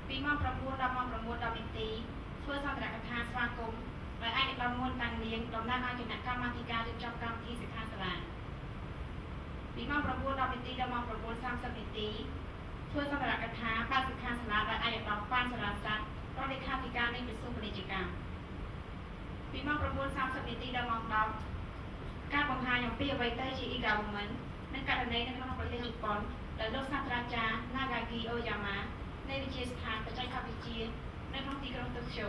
ពីម៉ោង9 ដល់ម៉ោង6 ដល់នាទីធ្វើសន្ទរកថាស្វាគមន៍ដោយឯកឧត្តមមុនតាំងនាងតំណាងឲ្យគណៈកម្មាធិការរៀបចំកម្មវិធីសិក្ខាសាលាពីម៉ោង9 ដល់នាទីដល់ម៉ោង9:30នាទីធ្វើសន្ទរកថាបើសិក្ខាសាលាដោយឯកឧត្តមប៉ាន់សរាស័ក្តិរដ្ឋលេខាធិការនៃក្រសួងពាណិជ្ជកម្មពីម៉ោង9:30នាទីដល់ម៉ោង10ការបង្ហាញអំពីអ្វីទៅជា e-government និងករណីនៅក្នុងប្រទេសជប៉ុនដោយលោកសាស្ត្រាចារ្យ Nagaki Oyama នៃវិទ្យាស្ថានបច្ចេកវិទ្យានៅក្នុងទីក្រុងតូក្យូ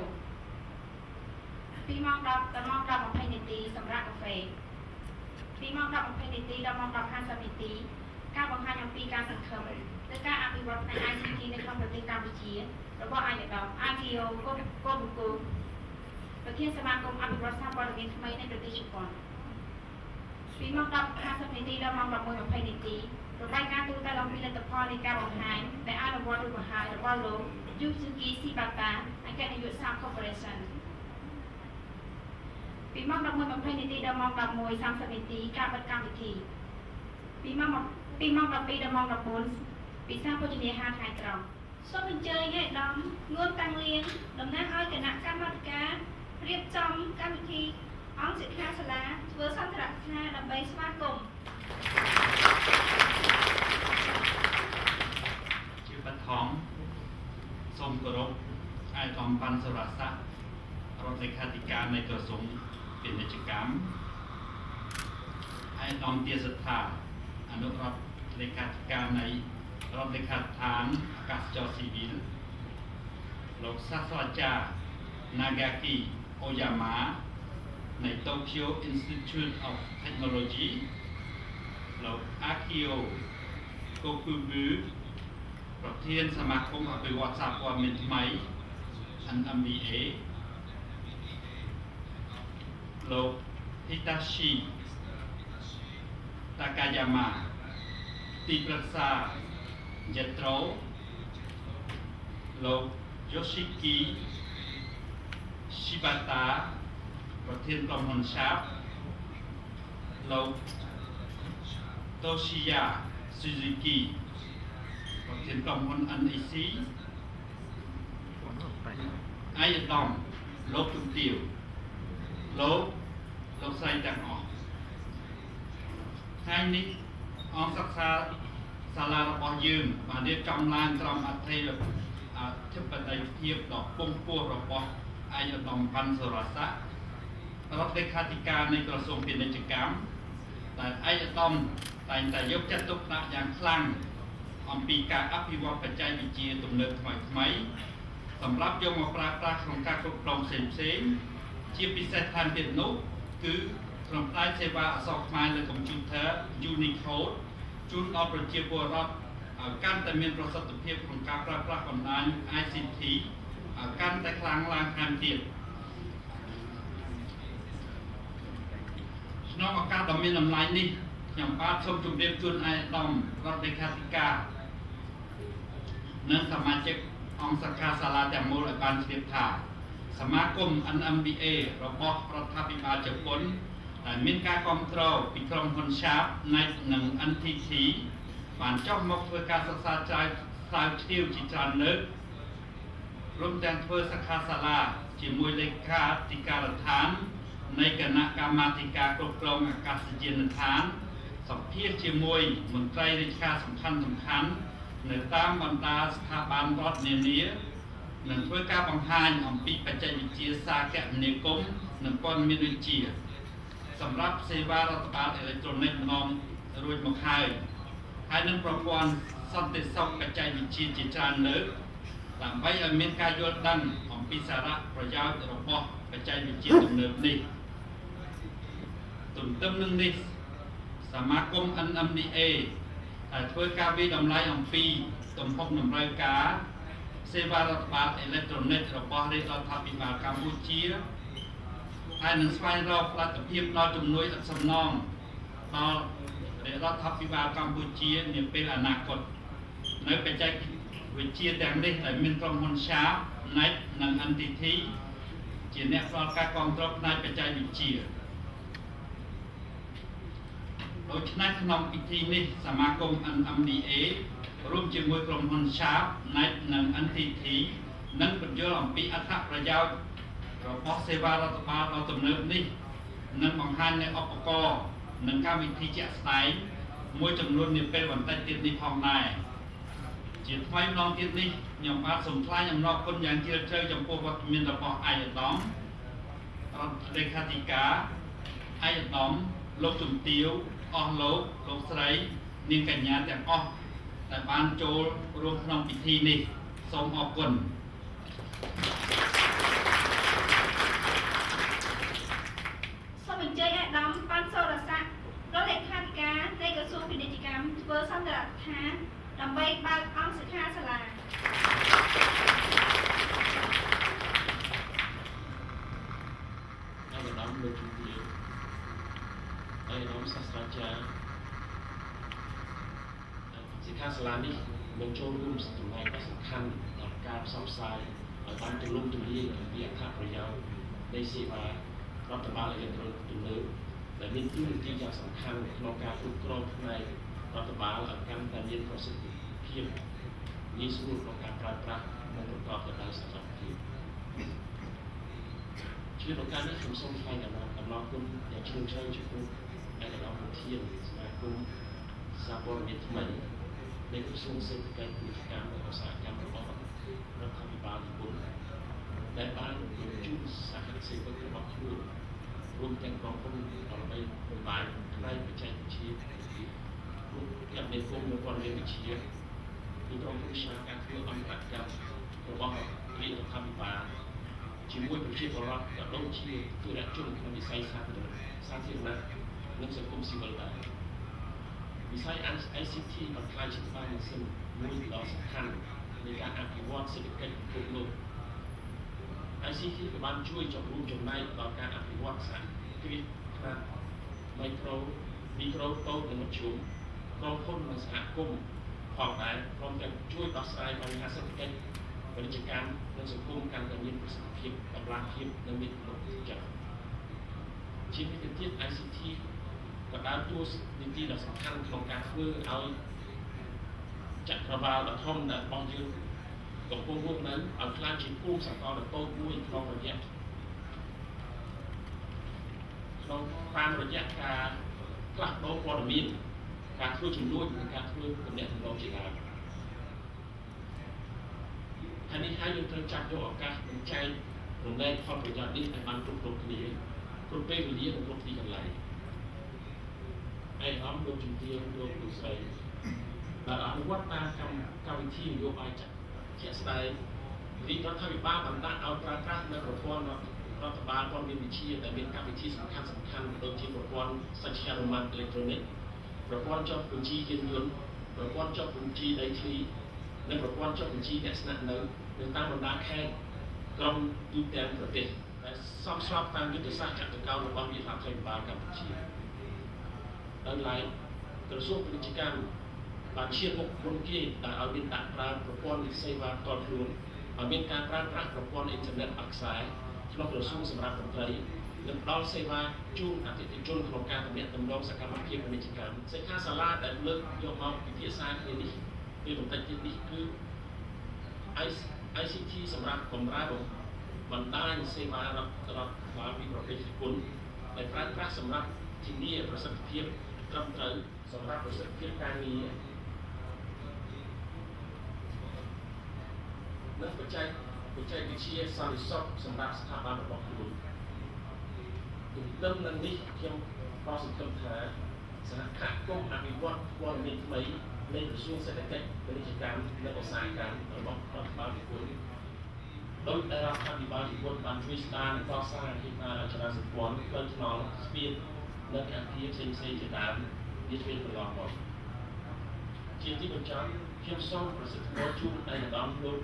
ពីម៉ោង10ដល់ម៉ោង10:20នាទីសម្រាប់កាហ្វេពីម៉ោង10:20នាទីដល់ម៉ោង10:50នាទីការបង្ហាញអំពីការសង្ឃឹមនិងការអភិវឌ្ឍផ្នែក ICT នៅក្នុងប្រទេសកម្ពុជារបស់អាយដាម Akio Kobuku ប្រធានសមាគមអភិវឌ្ឍសារព័ត៌មានថ្មីនៃប្រទេសជប៉ុនពីម៉ោង10:50នាទីដល់ម៉ោង11:20នាទីរបាយការណ៍ទូទៅអំពីលទ្ធផលនៃការបង្ហាញដែលអនុវត្តឬបង្ហាញរបស់លោក Yusuke Shibata អគ្គនាយកសាស្ត្រ Corporation ពីម៉ោង11:20នាទីដល់ម៉ោង11:30នាទីការបិទកម្មវិធីពីម៉ោង12ដល់ម៉ោង14ពិសាភោជនាហារថ្ងៃត្រង់សូមអញ្ជើញឲ្យដំនួនតាំងលៀងតំណាងឲ្យគណៈកម្មាធិការរៀបចំកម្មវិធីអង្គសិក្ខាសាលាធ្វើសន្ទរកថាដើម្បីស្វាគមន៍ជាបឋមសូមគោរពឯកឧត្តមប៉ាន់សរាស័ក្តិរដ្ឋលេខាធិការនៃក្រសួងពាណិជ្ជកម្មឯកឧត្តមទាសថាអនុរដ្ឋលេខាធិការនៃរដ្ឋលេខាដ្ឋានអាកាសចរស៊ីវិលលោកសាស្ត្រាចារ្យ Nagaki Oyama ใน Tokyo Institute of Technology លោក Akio Kokubu ប្រធានសមាគមអភិវឌ្ឍសារព័ត៌មានថ្មី NMBA លោក Hitachi Takayama ទីប្រឹក្សា Jetro លោក Yoshiki Shibata ប្រធានក្រុមហ៊ុន Sharp លោក Toshiya Suzuki ប្រធានក្រុមហ៊ុន NEC អាយឧត្តមលោកជំទាវលោកស្រីទាំងអស់ថ្ងៃនេះអង្គសិក្សាសាលារបស់យើងបានរៀបចំឡើងក្រោមអធិបតីភាពដ៏ពងពោះរបស់អាយឧត្តមបណ្ឌសុរស័ក្តិរដ្ឋលេខាធិការនៃក្រសួងពាណិជ្ជកម្មដែលអាយឧត្តមតែងតែយកចិត្តទុកដាក់យ៉ាងខ្លាំងអំពីការអភិវឌ្ឍបច្ចេកវិទ្យាទំនើបថ្មីសម្រាប់យកមកប្រើប្រាស់ក្នុងការគ្រប់គ្រងផ្សេងៗជាពិសេសថែមទៀតនោះគឺក្នុងផ្នែកសេវាអក្សរខ្មែរលើកុំព្យូទ័រ Unicode ជូនដល់ប្រជាពលរដ្ឋឲ្យកាន់តែមានប្រសិទ្ធភាពក្នុងការប្រើប្រាស់បណ្ដាញ ICT ឲ្យកាន់តែខ្លាំងឡើងថែមទៀតក្នុងឱកាសដ៏មានតម្លៃនេះខ្ញុំបាទសូមជម្រាបជូនអាយឧត្តមរដ្ឋលេខាធិការនិងសមាជិកអង្គសិក្សាសាលាទាំងមូលឲ្យបានជ្រាបថាសមាគម NMBA របស់រដ្ឋាភិបាលជប៉ុនដែលមានការគាំទ្រពីក្រុមហ៊ុន Sharp និង NTT បានចុះមកធ្វើការសិក្សាស្រាវជ្រាវជាច្រើនលើករួមទាំងធ្វើសិក្ខាសាលាជាមួយលេខាធិការដ្ឋាននៃគណៈកម្មាធិការគ្រប់គ្រងអាកាសយានដ្ឋានសម្ភាសជាមួយមន្ត្រីរាជការសំខាន់នៅតាមបណ្ដាស្ថាប័នរដ្ឋនានានិងធ្វើការបង្ហាញអំពីបច្ចេកវិទ្យាសារគមនាគមន៍និងព័ត៌មានវិទ្យាសម្រាប់សេវារដ្ឋបាលអេឡិចត្រូនិកម្ដងរួចមកហើយនឹងប្រព័ន្ធសន្តិសុខបច្ចេកវិទ្យាជាច្រើនលើកដើម្បីឲ្យមានការយល់ដឹងអំពីសារៈប្រយោជន៍របស់បច្ចេកវិទ្យាទំនើបនេះទន្ទឹមនឹងនេះសមាគម NMDA ដែលធ្វើការវិតម្លៃអំពីទំហំតម្រូវការសេវារដ្ឋបាលអេឡិចត្រូនិករបស់រាជរដ្ឋាភិបាលកម្ពុជាហើយនឹងស្វែងរកផលិតភាពដល់ជំនួយឥតសំណងដល់រាជរដ្ឋាភិបាលកម្ពុជានាពេលអនាគតនៅបច្ចេកវិទ្យាទាំងនេះដែលមានក្រុមហ៊ុន Sharp, NET និង NTT ជាអ្នកផ្ដល់ការគាំទ្រផ្នែកបច្ចេកវិទ្យាដូច្នេះក្នុងពិធីនេះសមាគម NMDA រួមជាមួយក្រុមហ៊ុន Sharp, NET និង NTT នឹងពន្យល់អំពីអត្ថប្រយោជន៍របស់សេវារដ្ឋបាលដ៏ទំនើបនេះនិងបង្ហាញនូវឧបករណ៍និងកម្មវិធីជាក់ស្ដែងមួយចំនួននាពេលបន្តិចទៀតនេះផងដែរជាថ្មីម្ដងទៀតនេះខ្ញុំបាទសូមថ្លែងអំណរគុណយ៉ាងជ្រាលជ្រៅចំពោះវត្តមានរបស់អាយឧត្តមរដ្ឋលេខាធិការអាយឧត្តមលោកជំទាវអស់លោកស្រីនាងកញ្ញាទាំងអស់ដែលបានចូលរួមក្នុងពិធីនេះសូមអរគុណសូមអញ្ជើញអាដាមប៉ាន់សូរស័ក្តិរដ្ឋលេខាធិការនៃក្រសួងពាណិជ្ជកម្មធ្វើសន្ទរកថាដើម្បីបើកអង្គសិក្ខាសាលាអាយដាមលោកជំទាវអាយដាមសាស្ត្រាចារ្យសិក្ខាសាលានេះនឹងចូលរួមចំណែកដ៏សំខាន់ដល់ការផ្សព្វផ្សាយឲ្យបានទូលំទូលាយអំពីអត្ថប្រយោជន៍នៃសេវារដ្ឋបាលអេឡិចត្រូនិកទំនើបដែលមានតួនាទីយ៉ាងសំខាន់ក្នុងការគ្រប់គ្រងផ្នែករដ្ឋបាលឲ្យកាន់តែមានប្រសិទ្ធភាពងាយស្រួលក្នុងការប្រើប្រាស់និងប្រកបទៅដោយសន្តិភាពជាឱកាសនេះខ្ញុំសូមថ្លែងអំណរគុណយ៉ាងជ្រាលជ្រៅចំពោះអាយដាមប្រធានសមាគមសារព័ត៌មានថ្មីនៃក្រសួងសេដ្ឋកិច្ចពាណិជ្ជកម្មនិងឧស្សាហកម្មរបស់រដ្ឋាភិបាលជប៉ុនដែលបានបញ្ជូនសហសេវករបស់ខ្លួនរួមទាំងក្រុមហ៊ុនដើម្បីបំផាញផ្នែកបច្ចេកវិទ្យារួមទាំងមានគុំនៅព័ត៌មានវិទ្យាពីក្រុមហ៊ុន Sharp ការធ្វើអន្តរកម្មរបស់រាជរដ្ឋាភិបាល ជាមួយប្រជាពលរដ្ឋក៏ដូចជាទូរជនក្នុងវិស័យសាធារណៈនិងសង្គមស៊ីវិលដែរវិស័យ ICT ក៏ក្លាយជាក្បាលម៉ាស៊ីនមួយដ៏សំខាន់នៃការអភិវឌ្ឍសេដ្ឋកិច្ចពិភពលោក ICT ក៏បានជួយចូលរួមចំណែកដល់ការអភិវឌ្ឍសហគ្រាសខ្នាតមីក្រូតូចនិងមធ្យមក្រុមហ៊ុននិងសហគមន៍ផងដែរព្រមទាំងជួយដោះស្រាយបញ្ហាសេដ្ឋកិច្ចពាណិជ្ជកម្មនិងសង្គមកាន់តែមានប្រសិទ្ធភាពតម្លាភាពនិងមានប្រសិទ្ធភាពជាពិសេសទៀត ICT ក៏ដើរតួនាទីដ៏សំខាន់ក្នុងការធ្វើឲ្យចក្រវាឡដ៏ធំរបស់យើងកំពុងរស់នៅឲ្យខ្លាំងជាភូមិសាកលដ៏តូចមួយក្នុងរយៈតាមរយៈការផ្លាស់ប្ដូរព័ត៌មានការធ្វើជំនួយនិងការធ្វើទំនាក់ទំនងជាដើមហើយនេះហើយយើងត្រូវចាប់យកឱកាសនិងចែករំលែកផលប្រយោជន៍នេះឲ្យបានគ្រប់គ្នាគ្រប់ពេលវេលានិងគ្រប់ទីកន្លែងឯកឧត្តមលោកជំទាវលោកលោកស្រីដែលអនុវត្តតាមកម្មវិធីនយោបាយជាក់ស្ដែងរាជរដ្ឋាភិបាលបានដាក់ឲ្យប្រើប្រាស់នៅប្រព័ន្ធរដ្ឋបាលព័ត៌មានវិទ្យាដែលមានកម្មវិធីសំខាន់ដូចជាប្រព័ន្ធសច្ចានុម័តអេឡិចត្រូនិកប្រព័ន្ធចុះបញ្ជីយានយន្តប្រព័ន្ធចុះបញ្ជីដីធ្លីនិងប្រព័ន្ធចុះបញ្ជីអ្នកស្នាក់នៅនៅតាមបណ្ដាខេត្តក្រុងទូទាំងប្រទេសដែលសមស្របតាមយុទ្ធសាស្ត្រចក្រកោណរបស់រាជរដ្ឋាភិបាលកម្ពុជាដោយឡែកក្រសួងពាណិជ្ជកម្មបានឈានមុខមុនគេដែលឲ្យមានដាក់ប្រើប្រព័ន្ធសេវាផ្ទាល់ខ្លួនឲ្យមានការប្រើប្រាស់ប្រព័ន្ធអ៊ីនធឺណិតអខ្សែក្នុងក្រសួងសម្រាប់មន្ត្រីនិងផ្ដល់សេវាជូនអតិថិជនក្នុងការទំនាក់ទំនងសកម្មភាពពាណិជ្ជកម្មសិក្ខាសាលាដែលលើកយកមកពិភាក្សាគ្នានេះពេលបន្តិចទៀតនេះគឺ ICT សម្រាប់បម្រើបណ្ដាញសេវារដ្ឋបាលពីប្រទេសជប៉ុនដែលប្រើប្រាស់សម្រាប់ធានាប្រសិទ្ធភាពត្រឹមត្រូវសម្រាប់ប្រសិទ្ធភាពការងារនិងបច្ចេកវិទ្យាសន្តិសុខសម្រាប់ស្ថាប័នរបស់ខ្លួនទន្ទឹមនឹងនេះខ្ញុំក៏សង្ឃឹមថាសហគមន៍អភិវឌ្ឍព័ត៌មានថ្មីនៃក្រសួងសេដ្ឋកិច្ចពាណិជ្ជកម្មនិងឧស្សាហកម្មរបស់រដ្ឋបាលជប៉ុនដោយរដ្ឋាភិបាលជប៉ុនបានជួយស្ដារនិងកសាងហេដ្ឋារចនាសម្ព័ន្ធផ្លូវថ្នល់ស្ពាននិងអគារផ្សេងៗជាដើមវាជាកន្លងមកជាទីបញ្ចប់ខ្ញុំសូមប្រសិទ្ធពរជូនឯកឧត្តមលោក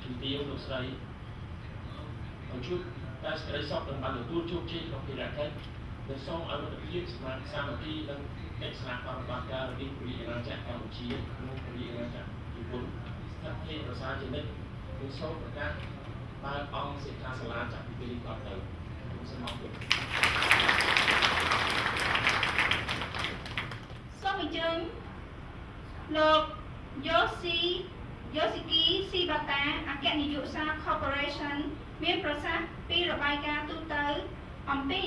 ជំទាវលោកស្រីឲ្យជួយតែសេចក្តីសុខនិងបានទទួលជោគជ័យក្នុងភារកិច្ចនិងសូមឲ្យមិត្តភាពសមាជិកសាមគ្គីនិងកិច្ចសហប្រតិបត្តិការរវាងព្រះរាជាណាចក្រកម្ពុជានិងព្រះរាជាណាចក្រជប៉ុនស្ថិតភាពប្រសើរជានិច្ចនិងសូមប្រកាសបើកអង្គសិក្ខាសាលាចាប់ពីពេលនេះតទៅសូមអរគុណសូមអញ្ជើញលោកយោស៊ីគីស៊ីបាតាអគ្គនាយកសារ Corporation មានប្រសាសន៍ពីរបាយការណ៍ទូទៅអំពី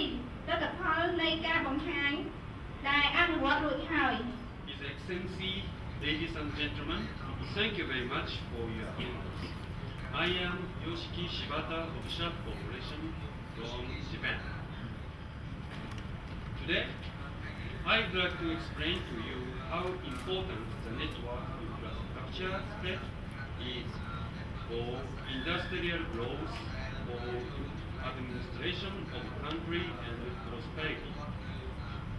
លទ្ធផលនៃការបង្ហាញដែលអនុវត្តរួចហើយ His Excellency, ladies and gentlemen, thank you very much for your attendance. I am Yoshiki Shibata of Sharp Corporation from Japan. Today, I'd like to explain to you how important the network infrastructure step is for industrial growth, for administration of country and prosperity,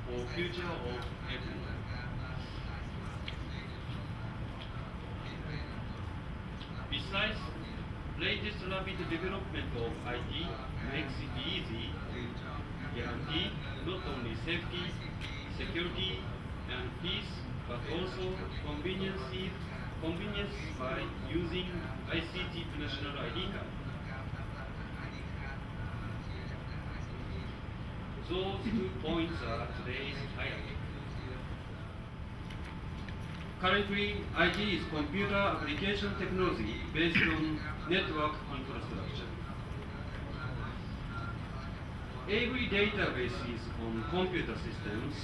for future of everyone. Besides, latest rapid development of IT makes it easy to guarantee not only safety, security, and peace, but also convenience by using ICT to national ID card. Those 2 points are today's highlight. Currently, IT is computer application technology based on network infrastructure. Every database is on computer systems.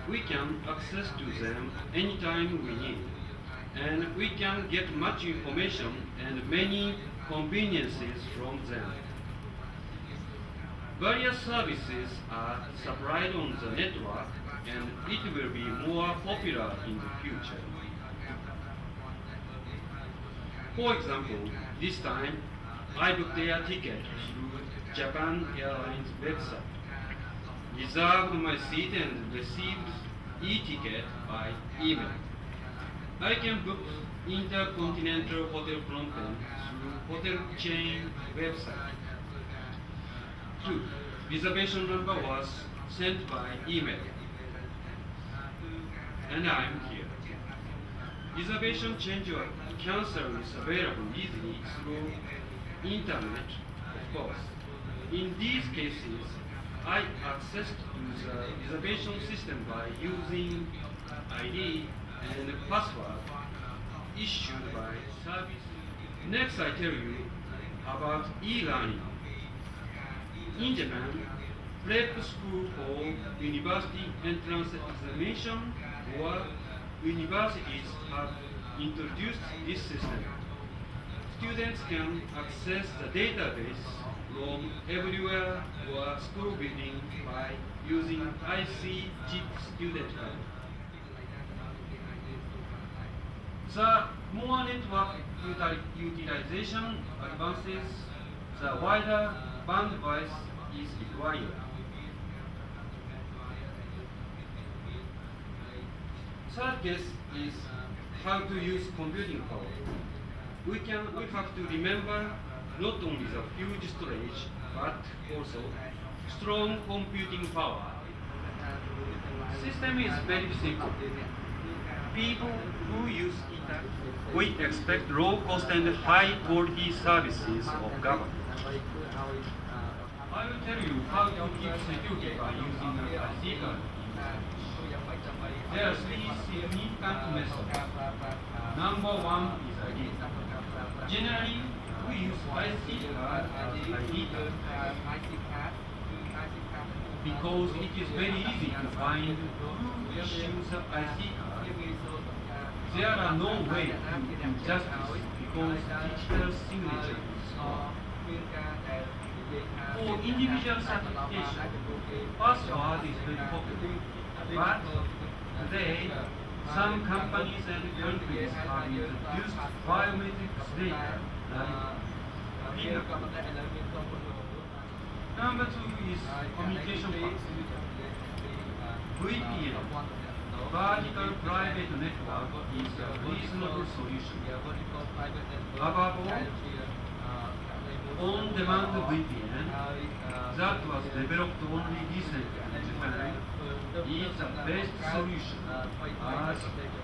We can access to them anytime we need, and we can get much information and many conveniences from them. Various services are supplied on the network, and it will be more popular in the future. For example, this time, I booked their ticket through Japan Airlines website, reserved my seat and received e-ticket by email. I can book Intercontinental Hotel Phnom Penh through hotel chain website. 2. Reservation number was sent by email. And I'm here. Reservation change or cancel is available easily through internet, of course. In these cases, I accessed the reservation system by using ID and password issued by service. Next, I tell you about e-learning. In Japan, prep school for university entrance examination or universities have introduced this system. Students can access the database from everywhere or school building by using IC chip student card. The more network utilization advances, the wider bandwidth is required. Third case is how to use computing power. We have to remember not only the huge storage, but also strong computing power. System is very simple. People who use it, we expect low cost and high quality services of government. I will tell you how to keep security by using an IC card. There are three significant methods. Number one is ID. Generally, we use IC card as ID card because it is very easy to find who issues the IC card. There are no way to do justice because digital signatures are. For individual certification, password is very popular, but today some companies and countries have introduced biometrics data like fingerprint. Number two is communication path. VPN, vertical private network, is a reasonable solution. Above all, on-demand VPN that was developed only recently in Japan is the best solution, as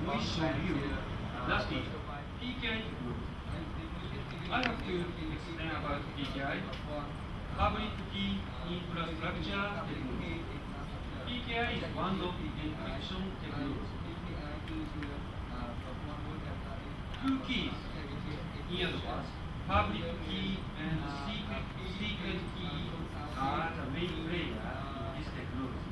we showed you last week. PKI technology. I have to explain about PKI, public key infrastructure technology. PKI is one of the encryption technology. Two keys in advance, public key and secret key are the main player in this technology.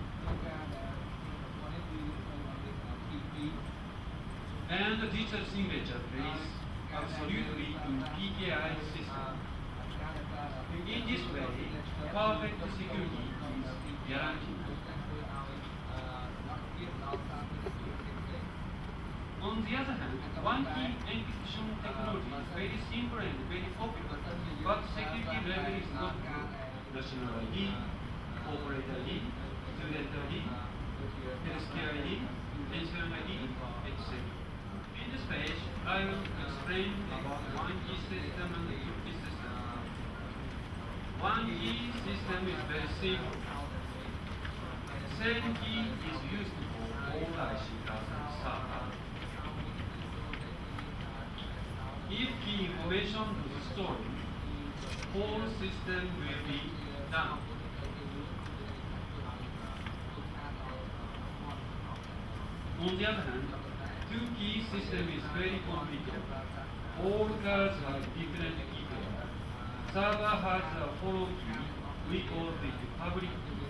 And the digital signature plays absolutely in PKI system. In this way, perfect security is guaranteed. On the other hand, one-key encryption technology is very simple and very popular, but security level is not good. National ID, corporate ID, student ID, healthcare ID, pension ID, etc. In this page, I will explain about one-key system and two-key system. One-key system is very simple. Same key is used for all IC cards and server. If key information is stored, whole system will be done. On the other hand, two-key system is very complicated. All cards have different key pairs. Server has a follow key, we call it public key.